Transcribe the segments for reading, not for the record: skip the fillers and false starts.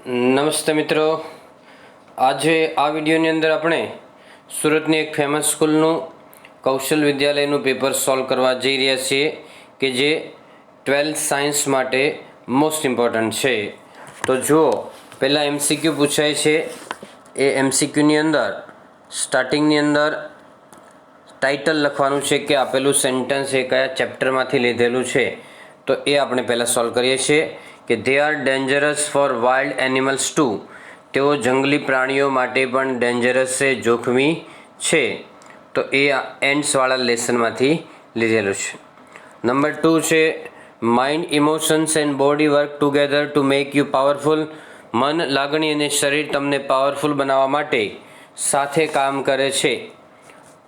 નમસ્તે મિત્રો, આજે આ વિડીયોની અંદર આપણે સુરતની એક ફેમસ સ્કૂલનું કૌશલ વિદ્યાલયનું પેપર સોલ્વ કરવા જઈ રહ્યા છીએ કે જે 12th સાયન્સ માટે મોસ્ટ ઇમ્પોર્ટન્ટ છે. તો જુઓ, પહેલાં MCQ પૂછાય છે. એ MCQની અંદર સ્ટાર્ટિંગની અંદર ટાઇટલ લખવાનું છે કે આપેલું સેન્ટેન્સ એ કયા ચેપ્ટરમાંથી લીધેલું છે. તો એ આપણે પહેલાં સોલ્વ કરીએ છીએ કે they are dangerous for wild animals too. તેઓ જંગલી પ્રાણીઓ માટે પણ ડેન્જરસ છે, જોખમી છે. તો એ એન્ડ્સવાળા લેસનમાંથી લીધેલું છે. નંબર 2 છે mind, emotions and body work together to make you powerful. મન, લાગણી અને શરીર તમને પાવરફુલ બનાવવા માટે સાથે કામ કરે છે.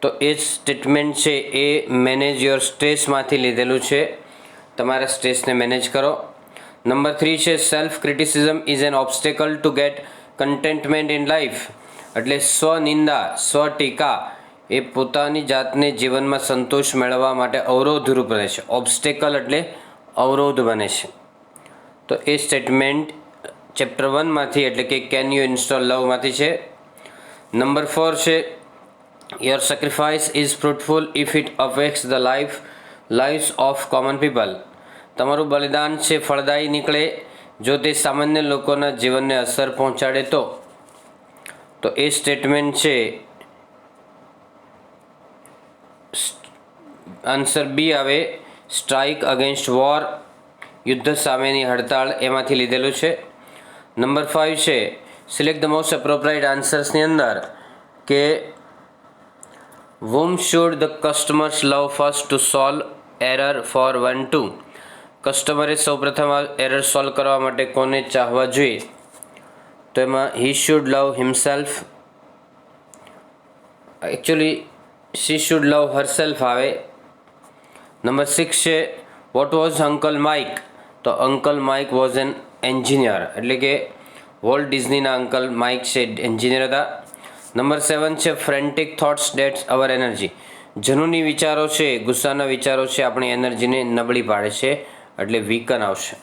તો એ સ્ટેટમેન્ટ છે એ મેનેજ યોર સ્ટ્રેસમાંથી લીધેલું છે. તમારા સ્ટ્રેસને મેનેજ કરો. નંબર 3 છે self criticism is an obstacle two gate containment in life. એટલે સ્વનિંદા, સ્વટીકા એ પોતાની જાતને જીવનમાં સંતોષ મેળવવા માટે અવરોધરૂપ બને છે. ઓબ્સ્ટેકલ એટલે અવરોધ બને છે. તો એ સ્ટેટમેન્ટ ચેપ્ટર 1માંથી એટલે કે કેન યુ ઇન્સ્ટોલ લવમાંથી છે. નંબર 4 છે your sacrifice is fruitful if it affects the lives of common people. તમારું બલિદાન છે ફળદાયી નીકળે જો તે સામાન્ય લોકોના જીવનને અસર પહોંચાડે તો એ સ્ટેટમેન્ટ છે આન્સર બી આવે, સ્ટ્રાઇક અગેન્સ્ટ વોર, યુદ્ધ સામેની હડતાળ, એમાંથી લીધેલું છે. નંબર 5 છે સિલેક્ટ ધ મોસ્ટ એપ્રોપ્રિએટ આન્સર્સની અંદર કે whom should the customers love first to solve error for 1-2. કસ્ટમરે સૌપ્રથમ આ એરર સોલ્વ કરવા માટે કોને ચાહવા જોઈએ? તો એમાં he should love himself. Actually she should love herself આવે. નંબર 6 છે what was Uncle Mike. તો uncle Mike was an engineer, એટલે કે વોલ્ટ ડિઝનીના અંકલ માઇક છે એન્જિનિયર હતા. નંબર 7 છે frantic thoughts dents our energy. જનૂની વિચારો છે, ગુસ્સાના વિચારો છે, આપણી એનર્જીને નબળી પાડે છે, એટલે વીકન આવશે.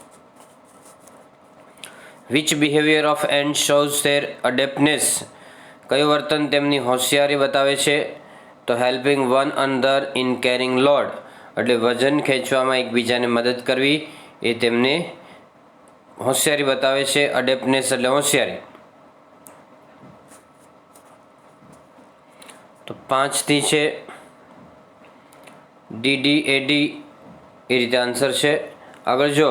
Which behaviour of ant shows their adeptness. કયું વર્તન તેમની હોશિયારી બતાવે છે? તો helping one another in carrying load, એટલે વજન ખેંચવામાં એકબીજાને મદદ કરવી એ તેમને હોશિયારી બતાવે છે. અડેપ્ટનેસ એટલે હોશિયારી. તો 5થી છે DDAD એ રીતે આન્સર છે. આગળ જો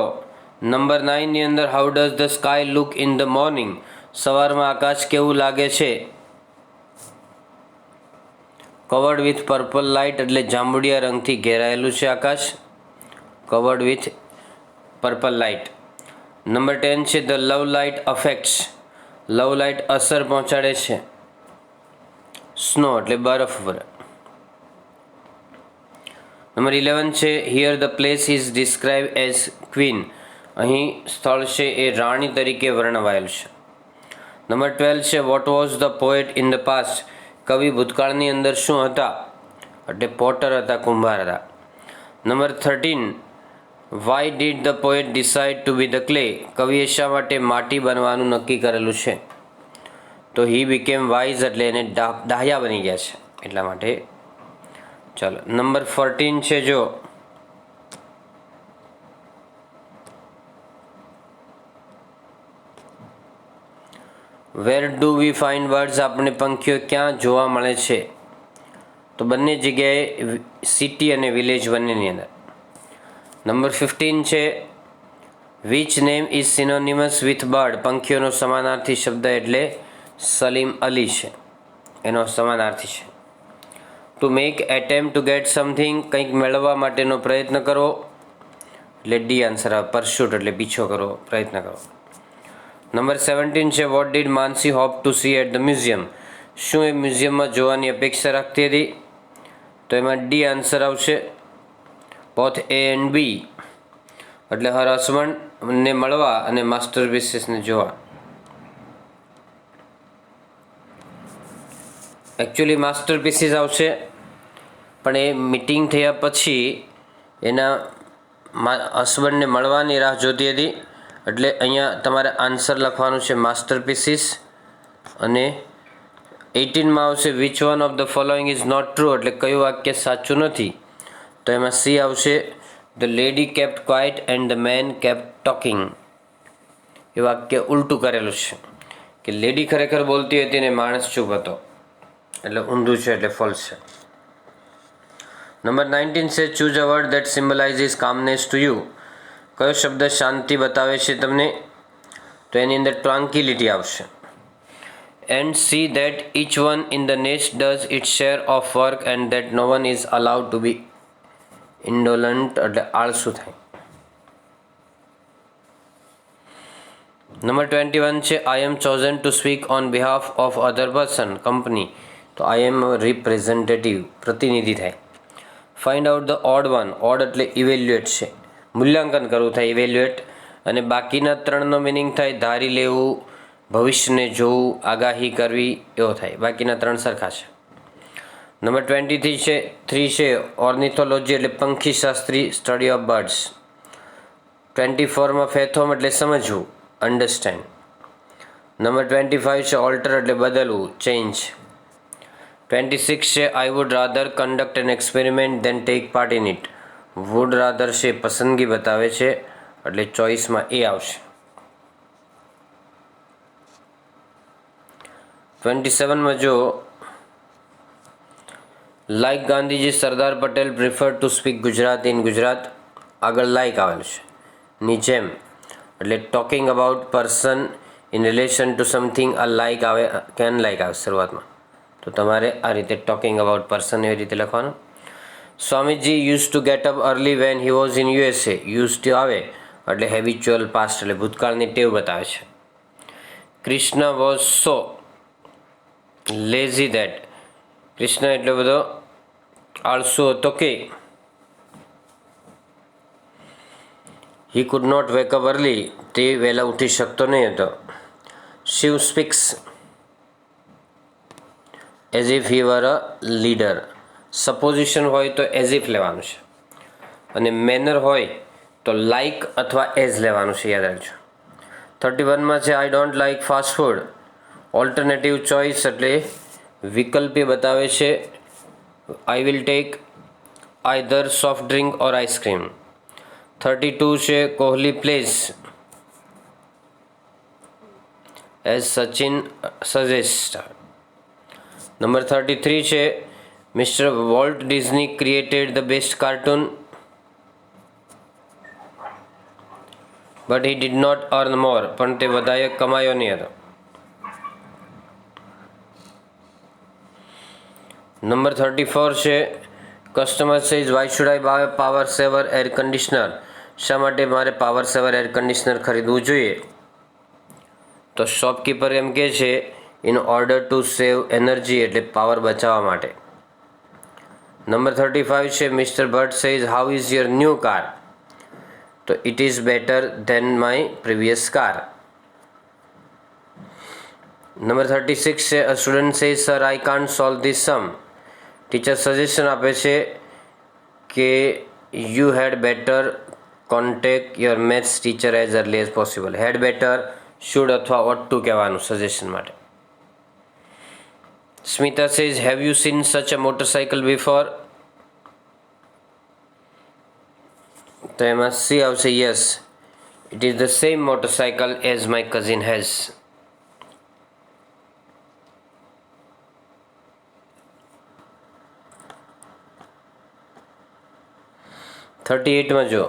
નંબર 9ની અંદર how does the sky look in the morning. સવારમાં આકાશ કેવું લાગે છે? કવર્ડ વિથ પર્પલ લાઇટ, એટલે જાંબુડિયા રંગથી ઘેરાયેલું છે આકાશ. Covered with purple light. Number 10 છે the love light affects. Love light અસર પહોંચાડે છે. સ્નો એટલે બરફ પર. નંબર 11 છે here the place is describe as queen. અહીં સ્થળ છે એ રાણી તરીકે વર્ણવાયેલ છે. નંબર 12 છે what was the poet in the past. કવિ ભૂતકાળની અંદર શું હતા? એટલે પોટર હતા, કુંભાર હતા. Number 13 why did the poet decide to be the clay. કવિએ શા માટે માટી બનવાનું નક્કી કરેલું છે? તો હી બીકેમ વાઇઝ, એટલે એને ડાહ્યા બની ગયા છે એટલા માટે. ચાલો નંબર 14 છે જો where do we find birds. આપણને પંખીઓ ક્યાં જોવા મળે છે? તો બંને જગ્યાએ, સિટી અને વિલેજ બંનેની અંદર. નંબર 15 છે which name is synonymous with bird. પંખીઓનો સમાનાર્થી શબ્દ એટલે સલીમ અલી છે, એનો સમાનાર્થી છે. To make attempt to get something, કંઈક મેળવવા માટેનો પ્રયત્ન કરો, એટલે ડી આન્સર આવે. પરસ્યુટ એટલે પીછો કરો, પ્રયત્ન કરો. નંબર 17 છે what did Mansi hope to see at the museum. શું એ મ્યુઝિયમમાં જોવાની અપેક્ષા રાખતી હતી? તો એમાં ડી આન્સર આવશે. બોથ એ એન્ડ બી, એટલે હર હસબન્ડને મળવા અને માસ્ટરપીસીસને જોવા. એકચ્યુઅલી માસ્ટરપીસીસ આવશે, પણ એ મિટિંગ થયા પછી એના હસબન્ડને મળવાની રાહ જોતી હતી એટલે અહીંયા તમારે આન્સર લખવાનું છે માસ્ટરપીસીસ, અને 18માં આવશે which one of the following is not true, એટલે કયું વાક્ય સાચું નથી. તો એમાં સી આવશે the lady kept quiet and the man kept talking. એ વાક્ય ઉલટું કરેલું છે કે લેડી ખરેખર બોલતી હતી ને માણસ ચૂપ હતો, એટલે ઊંધું છે, એટલે ફોલ્સ છે. નંબર 19 છે choose a word that symbolises calmness to you. કયો શબ્દ શાંતિ બતાવે છે તમને? તો એની અંદર ટ્રાન્કિલિટી આવશે. And see that each one in the nest does it share of work and that no one is allowed to be indolent, એટલે આળસુ થાય. નંબર 21 છે I am chosen to speak on behalf of other person company. તો I am representative, પ્રતિનિધિ થાય. Find out the odd one. Odd એટલે evaluate છે, મૂલ્યાંકન કરવું થાય, ઇવેલ્યુએટ. અને બાકીના ત્રણનો મિનિંગ થાય ધારી લેવું, ભવિષ્યને જોવું, આગાહી કરવી, એવો થાય. બાકીના ત્રણ સરખા છે. નંબર 23 છે ઓર્નિથોલોજી એટલે પંખીશાસ્ત્રી, સ્ટડી ઓફ બર્ડ્સ. 24માં ફેથોમ એટલે સમજવું, અન્ડરસ્ટેન્ડ. નંબર 25 છે ઓલ્ટર એટલે બદલવું, ચેન્જ. 26 છે I would rather conduct an experiment than take part in it. Would rather છે પસંદગી બતાવે છે, એટલે ચોઈસમાં એ આવશે. 27માં જો like Gandhiji Sardar Patel prefer to speak Gujarati in Gujarat, આગળ લાઇક આવેલું છે. ની જેમ એટલે talking about person in relation two something, આ લાઇક આવે કે અનલાઇક આવે શરૂઆતમાં. તો તમારે આ રીતે ટોકિંગ અબાઉટ પર્સન એવી રીતે લખવાનું. Swamiji use to get up early when he was in USA. Use to આવે એટલે હેબિચ્યુઅલ પાસ્ટ, એટલે ભૂતકાળની ટેવ બતાવે છે. Krishna was so lazy that. Krishna એટલો બધો આળસુ હતો કે he could not wake up early, તે વહેલા ઉઠી શકતો નહીં હતો. Shiv speaks as if he were a leader. Supposition હોય તો એઝ ઇફ લેવાનું છે, અને મેનર હોય તો લાઇક અથવા એઝ લેવાનું છે, યાદ રાખજો. 31માં છે I don't like fast food. Alternative choice એટલે વિકલ્પી બતાવે છે. I will take either soft drink or ice cream. 32 છે Kohli plays as Sachin suggest. Number 33 છે mister Walt Disney created the best cartoon but he did not earn more. પણ તે વધારે કમાયો નહીં હતો. નંબર 34 છે customer says why should I buy power saver air conditioner. શા માટે મારે પાવર સેવર એર કન્ડિશનર ખરીદવું જોઈએ? તો શોપકીપર એમ કહે છે in order to save energy, એટલે પાવર બચાવવા માટે. નંબર 35 છે mister Bhatt says how is your new car. તો it is better than my previous car. Number 36 છે a student says sir I can't solve this sum. Teacher suggestion આપે છે કે you had better contact your maths teacher as early as possible. Had better should અથવા ought to કહેવાનું suggestion માટે. Smita says have you seen such a motorcycle before. તો એમાં C આવશે yes it is the same motorcycle as my cousin has. માં જો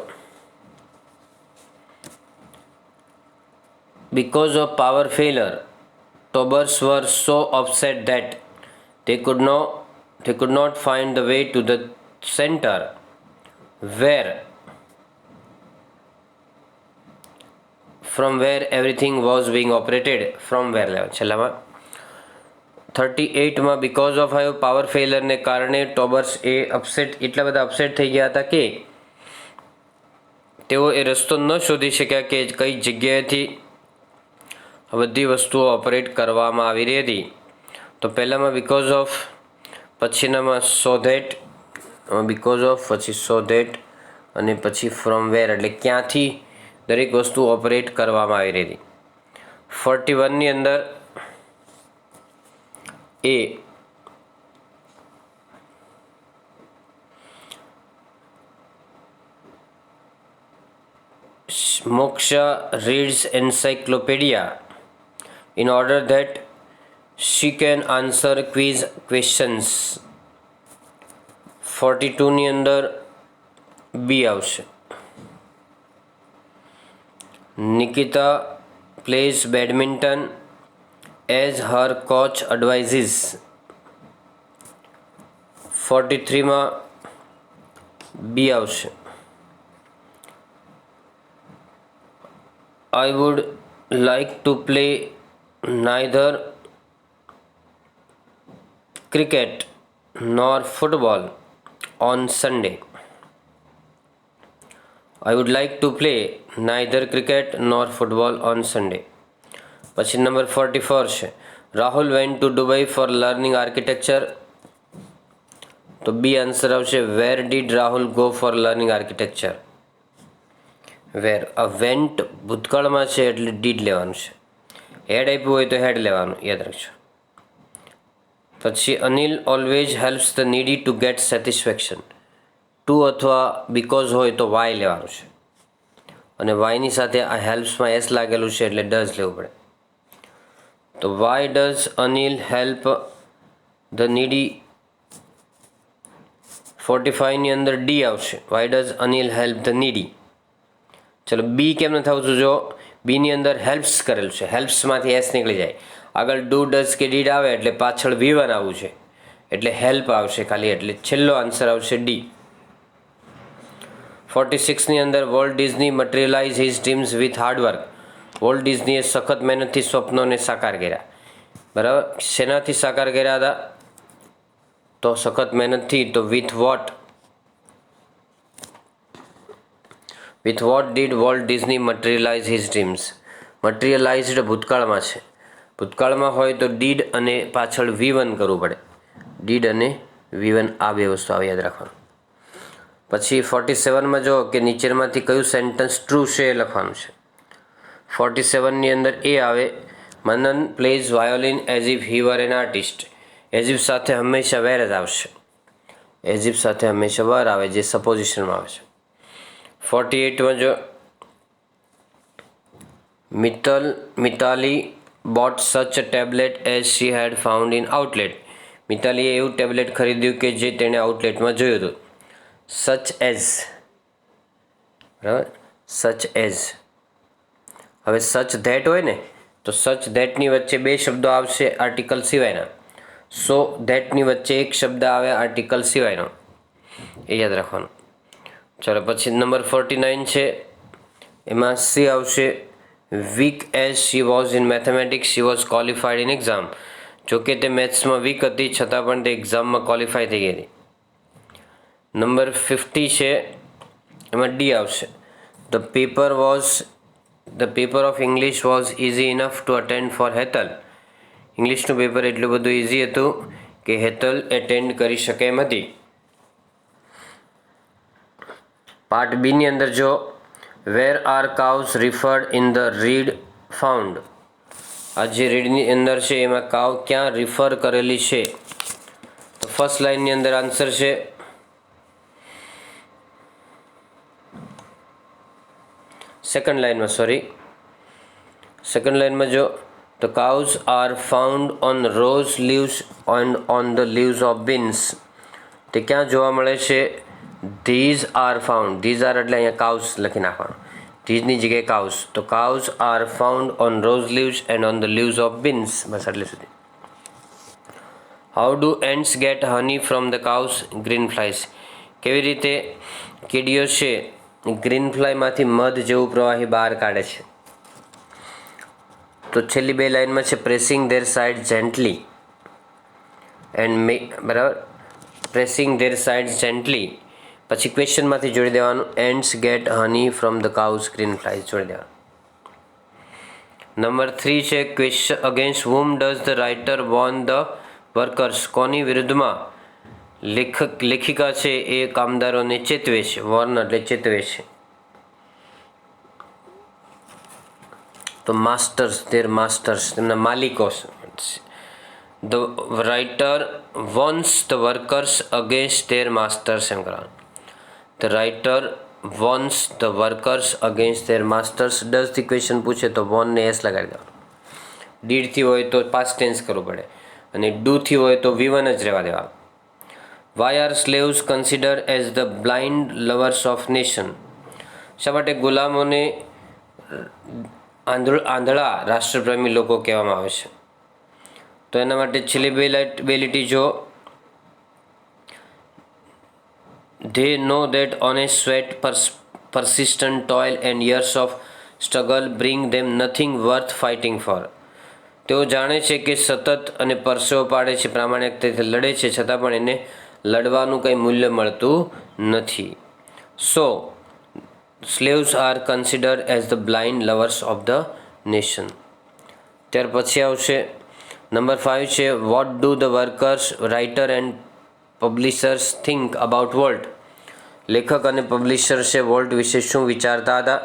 because of power failure tobbers were so upset that they could not find the way to the center where from where everything was being operated. from where લેવા છેલ્લામાં. 38માં because of power failure ને કારણે ટોબર્સ એ upset એટલા બધા upset થઈ ગયા હતા કે તેઓ એ રસ્તો ન શોધી શક્યા કે કઈ જગ્યાએથી બધી વસ્તુઓ ઓપરેટ કરવામાં આવી રહી હતી. તો પહેલામાં બિકોઝ ઓફ, પછીનામાં સો ધેટ, બિકોઝ ઓફ, પછી સો ધેટ, અને પછી ફ્રોમ વેર એટલે ક્યાંથી દરેક વસ્તુ ઓપરેટ કરવામાં આવી રહી હતી. 41ની અંદર એ Moksha reads encyclopedia in order that she can answer quiz questions. 42ની અંદર બી આવશે. Nikita plays badminton as her coach advises. 43માં બી આવશે. I would like to play neither cricket nor football on Sunday. I would like to play neither cricket nor football on Sunday. પછી number 44 છે. Rahul went to Dubai for learning architecture. તો B answer આવશે. Where did Rahul go for learning architecture? વેર આ vent ભૂતકાળમાં છે એટલે did લેવાનું છે. હેડ આપ્યું હોય તો હેડ લેવાનું, યાદ રાખજો. પછી Anil always helps the needy to get satisfaction. To અથવા બીકોઝ હોય તો વાય લેવાનું છે, અને વાયની સાથે આ હેલ્પ્સમાં એસ લાગેલું છે એટલે ડઝ લેવું પડે. તો why does Anil help the needy. 45ની અંદર ડી આવશે. Why does Anil help the needy. ચલો બી કેમ ન થવું છું? જો બીની અંદર હેલ્પ્સ કરેલું છે, હેલ્પ્સમાંથી એસ નીકળી જાય. આગળ ડુ ડઝ કે ડીડ આવે એટલે પાછળ V1 આવવું છે, એટલે હેલ્પ આવશે ખાલી, એટલે છેલ્લો આન્સર આવશે ડી. 46ની અંદર Walt Disney materialise his dreams with hard work. Walt ડિઝનીએ સખત મહેનતથી સ્વપ્નોને સાકાર કર્યા. બરાબર, શેનાથી સાકાર કર્યા હતા? તો સખત મહેનતથી. તો with what? With what did Walt Disney materialize his dreams? મટીરિયલાઇઝડ ભૂતકાળમાં છે. ભૂતકાળમાં હોય તો ડીડ અને પાછળ V1 કરવું પડે. ડીડ અને V1 આ બે વસ્તુ આવે, યાદ રાખવાનું. પછી 47માં જો કે નીચેમાંથી કયું સેન્ટન્સ ટ્રુ છે એ લખવાનું છે. 47ની અંદર એ આવે. Manan plays violin as if he were an artist. As if સાથે હંમેશા વેર જ આવશે. એઝ ઇફ સાથે હંમેશા વર આવે, જે સપોઝિશનમાં આવે છે. 48માં જો Mitali bought such tablet as she had found in outlet. મિતાલીએ એવું ટેબ્લેટ ખરીદ્યું કે જે તેણે આઉટલેટમાં જોયું હતું. સચ એઝ, બરાબર, સચ એઝ. હવે સચ ધેટ હોય ને, તો સચ ધેટની વચ્ચે બે શબ્દો આવશે આર્ટિકલ સિવાયના. સો ધેટની વચ્ચે એક શબ્દ આવે આર્ટિકલ સિવાયનો, એ યાદ રાખવાનું. ચાલો પછી નંબર 49 છે, એમાં સી આવશે. Weak as she was in mathematics she was qualified in exam. જોકે તે મેથ્સમાં વીક હતી છતાં પણ તે એક્ઝામમાં ક્વોલિફાય થઈ ગઈ હતી. નંબર 50 છે, એમાં ડી આવશે. The paper of English was easy enough to attend for Hetal. ઇંગ્લિશનું પેપર એટલું બધું ઇઝી હતું કે હેતલ એટેન્ડ કરી શકે એમ હતી. પાર્ટ બીની અંદર જો where are cows referred in the read found. આ જે રીડની અંદર છે એમાં કાવ ક્યાં રિફર કરેલી છે? તો ફર્સ્ટ લાઇનની અંદર આન્સર છે સેકન્ડ લાઇનમાં જો the cows are found on rose leaves and on the leaves of beans. તે ક્યાં જોવા મળે છે? these are found. these are એટલે અહીંયા cows લખી નાખવાનું. theseની જગ્યાએ cows. તો cows are found on rose leaves and on the leaves of beans. બસ એટલે સુધી. how do ants get honey from the cows? green flies. કેવી રીતે કીડીઓ છે ગ્રીન ફ્લાયમાંથી મધ જેવું પ્રવાહી બહાર કાઢે છે? તો છેલ્લી બે લાઇનમાં છે pressing their side gently and બરાબર, પ્રેસિંગ ધેર સાઇડ જેન્ટલી. પછી ક્વેશ્ચનમાંથી જોડી દેવાનું ants get honey from the cows green flies જોડી દેવાનું. નંબર 3 છે question against whom does the writer warn the workers. કોની વિરુદ્ધમાં લેખિકા છે એ કામદારોને ચેતવે છે? વોર્ન એટલે ચેતવે છે. તો માસ્ટર્સ, ધેર માસ્ટર્સ, તેમના માલિકો. The writer warns the workers against their masters એમ કરવાનું. The writer warns the workers against their masters. ડઝથી ક્વેશ્ચન પૂછે તો વોનને એસ લગાડી દેવાનું. ડીડથી હોય તો પાસ્ટ ટેન્સ કરવું પડે અને ડુથી હોય તો V1 જ રહેવા દેવા. Why are slaves consider as the blind lovers of nation. શા માટે ગુલામોને આંધળા રાષ્ટ્રપ્રેમી લોકો કહેવામાં આવે છે? તો એના માટે છેલ્લી બે લીટી જો, they know that honest sweat, persistent toil and years of struggle bring them nothing worth fighting for. તેઓ જાણે છે કે સતત અને પરસેવો પાડે છે, પ્રામાણિકતાથી લડે છે, છતાં પણ એને લડવાનું કંઈ મૂલ્ય મળતું નથી. So slaves are considered as the blind lovers of the nation. ત્યાર પછી આવશે નંબર 5 છે what do the workers, writer and publishers think about Walt. લેખક અને પબ્લિશર છે વોલ્ટ વિશે શું વિચારતા હતા?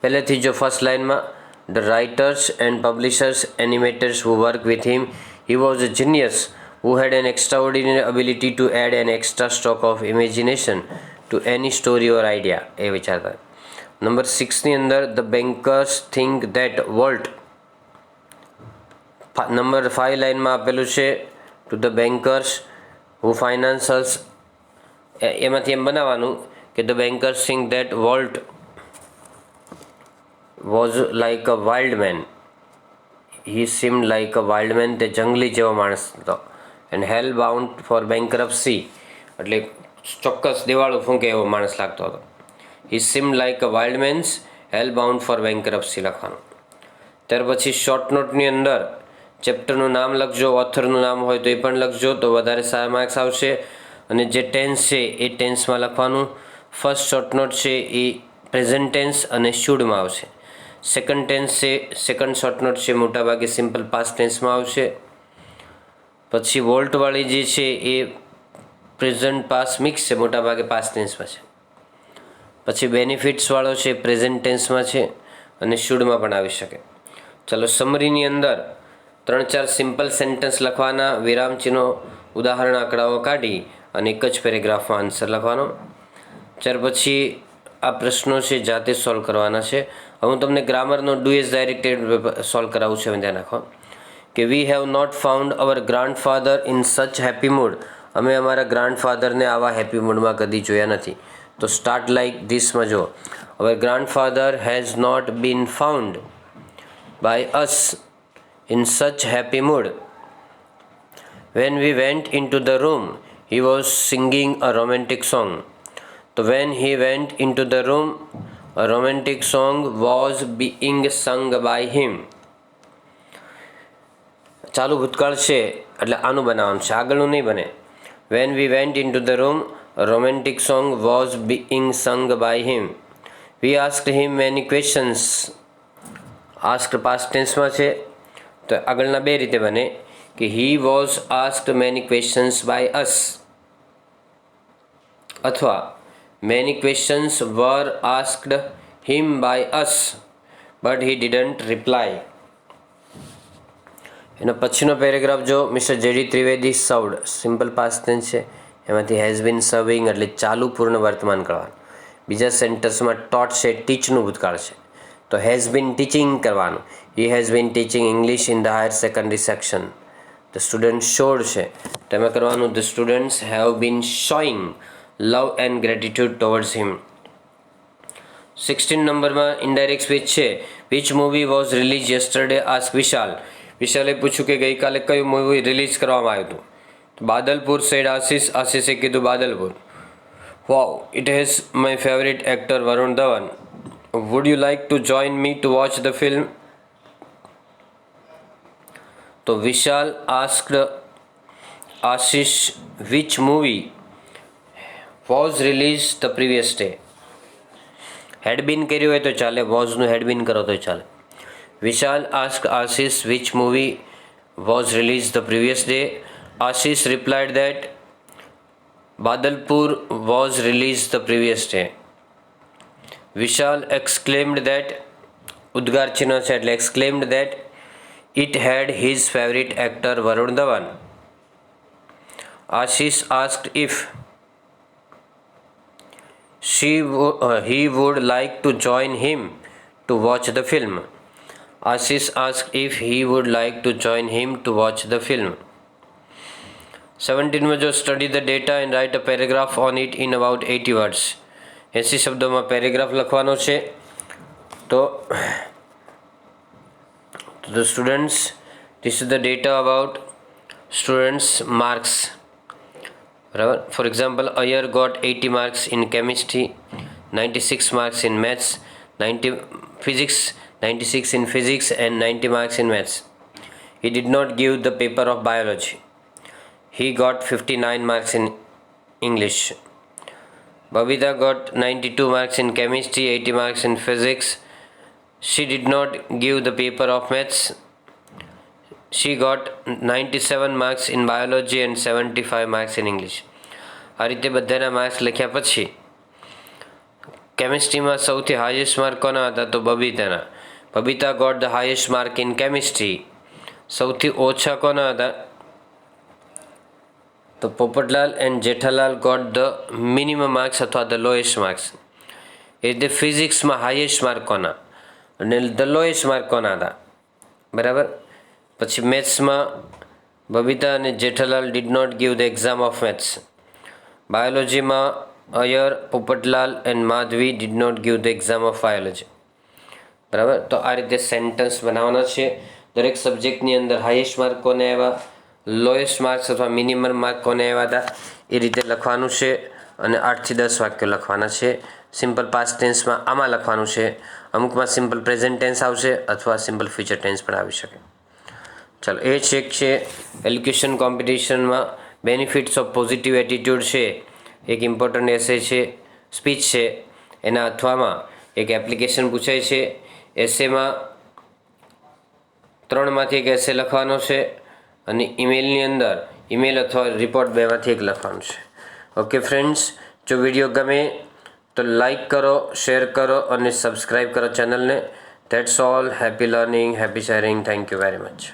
પહેલેથી જો ફર્સ્ટ લાઇનમાં, the writers and publishers animators who work with him, he was a genius who had an extraordinary ability to add an extra stroke of imagination to any story or idea. એ વિચારતા. Number 6ની અંદર the bankers think that Walt. Number 5 લાઇનમાં આપેલું છે to the bankers who financiers. એમાંથી એમ બનાવવાનું કે the bankers think that Walt was like a wild man. He seemed like a wild man. તે જંગલી જેવો માણસ હતો. And hell bound for bankruptcy, એટલે ચોક્કસ દિવાળું ફૂંકે એવો માણસ લાગતો હતો. He seemed like a wild man's, hell bound for bankruptcy લખવાનું. ત્યાર પછી શોર્ટ નોટની અંદર ચેપ્ટરનું નામ લખજો, ઓથરનું નામ હોય તો એ પણ લખજો તો વધારે સારા માર્ક્સ આવશે. અને જે ટેન્સ છે એ ટેન્સમાં લખવાનું. ફર્સ્ટ શોર્ટ નોટ છે એ પ્રેઝન્ટ ટેન્સ અને શુડમાં આવશે. સેકન્ડ ટેન્સ છે, સેકન્ડ શોર્ટ નોટ છે મોટાભાગે સિમ્પલ પાસ્ટ ટેન્સમાં આવશે. પછી વોલ્ટવાળી જે છે એ પ્રેઝન્ટ પાસ્ટ મિક્સ છે, મોટાભાગે પાસ્ટ ટેન્સમાં છે. પછી બેનિફિટ્સવાળો છે પ્રેઝન્ટ ટેન્સમાં છે અને શુડમાં પણ આવી શકે. ચાલો સમરીની અંદર 3-4 સિમ્પલ સેન્ટેન્સ લખવાના, વિરામચિહ્નો, ઉદાહરણ આંકડાઓ કાઢી અને એક જ પેરેગ્રાફમાં આન્સર લખવાનો. ત્યાર પછી આ પ્રશ્નો છે જાતે સોલ્વ કરવાના છે. હવે હું તમને ગ્રામરનો ડુ એઝ ડાયરેક્ટેડ સોલ્વ કરાવું છું. ધ્યાન રાખો કે we have not found our grandfather in such happy mood. અમે અમારા ગ્રાન્ડફાધરને આવા હેપી મૂડમાં કદી જોયા નથી. તો સ્ટાર્ટ લાઇક ધીસમાં જો, our grandfather has not been found by us in such happy mood. When we went into the room, he was singing a romantic song. So when he went into the room, a romantic song was being sung by him. ચાલુ ભૂતકાળ છે એટલે આનું બનાવવાનું છે, આગળનું નહીં બને. When we went into the room, a romantic song was being sung by him. We asked him many questions. Asked past tenseમાં છે તો આગળના બે રીતે બને કે he was asked many questions by us, અથવા many questions were asked him by us but he didn't reply. એનો પછીનો પેરેગ્રાફ જો, mister J D Trivedi served, simple past tense છે, એમાંથી હેઝ બીન સર્વિંગ એટલે ચાલુ પૂર્ણ વર્તમાન કરવાનું. બીજા સેન્ટેન્સમાં ટોટ છે, ટીચનું ભૂતકાળ છે તો હેઝ બીન ટીચિંગ કરવાનું. He has been teaching English in the higher secondary section. The student showed છે તો એમાં કરવાનું the students have been showing love and gratitude towards him. 16 નંબરમાં ઇનડાયરેક્ટ સ્પીચ છે. Which movie was release yesterday ask Vishal. વિશાલે પૂછ્યું કે ગઈકાલે કયું મૂવી રિલીઝ કરવામાં આવ્યું હતું. બાદલપુર સેડ આશિષ. આશિષે કીધું Badlapur. Wow, it has my favourite actor Varun Dhawan. Would you like to join me to watch the film. તો Vishal asked Ashish which movie was release the previous day. Had been કર્યું હોય તો ચાલે, વોઝનું હેડ બીન કરો તો ચાલે. Vishal asked Ashish which movie was release the previous day. Ashish replied that Badlapur was release the previous day. Vishal exclaimed that, ઉદ્ગાર ચિહ્ન છે એટલે exclaimed that it had his favorite actor Varun Dhawan. Ashish asked if he would like to join him to watch the film. Ashish asked if he would like to join him to watch the film. 17 में जो study the data and write a paragraph on it in about 80 words. 80 શબ્દોમાં paragraph લખવાનો છે. તો the students, this is the data about students marks. બરાબર. For example, Ayer got 80 marks in chemistry, 96 marks in maths, 96 in physics and 90 marks in maths. He did not give the paper of biology. He got 59 marks in English. Babita got 92 marks in chemistry, 80 marks in physics. She did not give the paper of maths. She got 97 marks in biology and 75 marks in English. આ રીતે બધાના marks લખ્યા પછી કેમિસ્ટ્રીમાં સૌથી highest mark કોના હતા? તો બબીતાના. Babita got the highest mark in chemistry. સૌથી ઓછા કોના હતા? તો Popatlal and Jethalal got the minimum marks અથવા ધ લોએસ્ટ માર્ક્સ. એ રીતે ફિઝિક્સમાં હાઈએસ્ટ માર્ક કોના અને ધ લોએસ્ટ માર્ક કોના હતા? બરાબર. પછી મેથ્સમાં બબીતા અને Jethalal did not give the exam of maths. બાયોલોજીમાં Iyer, Popatlal and Madhavi did not give the exam of biology. બરાબર. તો આ રીતે સેન્ટન્સ બનાવવાના છે. દરેક સબ્જેક્ટની અંદર હાઈએસ્ટ માર્ક કોને આવ્યા, લોએસ્ટ માર્ક્સ અથવા મિનિમમ માર્ક કોને આવ્યા હતા એ રીતે લખવાનું છે અને 8 થી 10 વાક્યો લખવાના છે. સિમ્પલ પાસ્ટ ટેન્સમાં આમાં લખવાનું છે. અમુકમાં સિમ્પલ પ્રેઝન્ટ ટેન્સ આવશે અથવા સિમ્પલ ફ્યુચર ટેન્સ પણ આવી શકે. ચાલો, એ ચેક છે એલ્યુકેશન કોમ્પિટિશનમાં બેનિફિટ્સ ઓફ પોઝિટિવ એટીટ્યૂડ છે, એક ઇમ્પોર્ટન્ટ એસે છે, સ્પીચ છે. એના અથવામાં એક એપ્લિકેશન પૂછાય છે. એસેમાં 3માંથી એક એસે લખવાનો છે અને ઈમેલની અંદર ઈમેલ અથવા રિપોર્ટ બેમાંથી એક લખવાનું છે. ઓકે ફ્રેન્ડ્સ, જો વિડીયો ગમે તો લાઈક કરો, શેર કરો અને સબસ્ક્રાઈબ કરો ચેનલને. That's all. Happy learning, happy sharing. Thank you very much.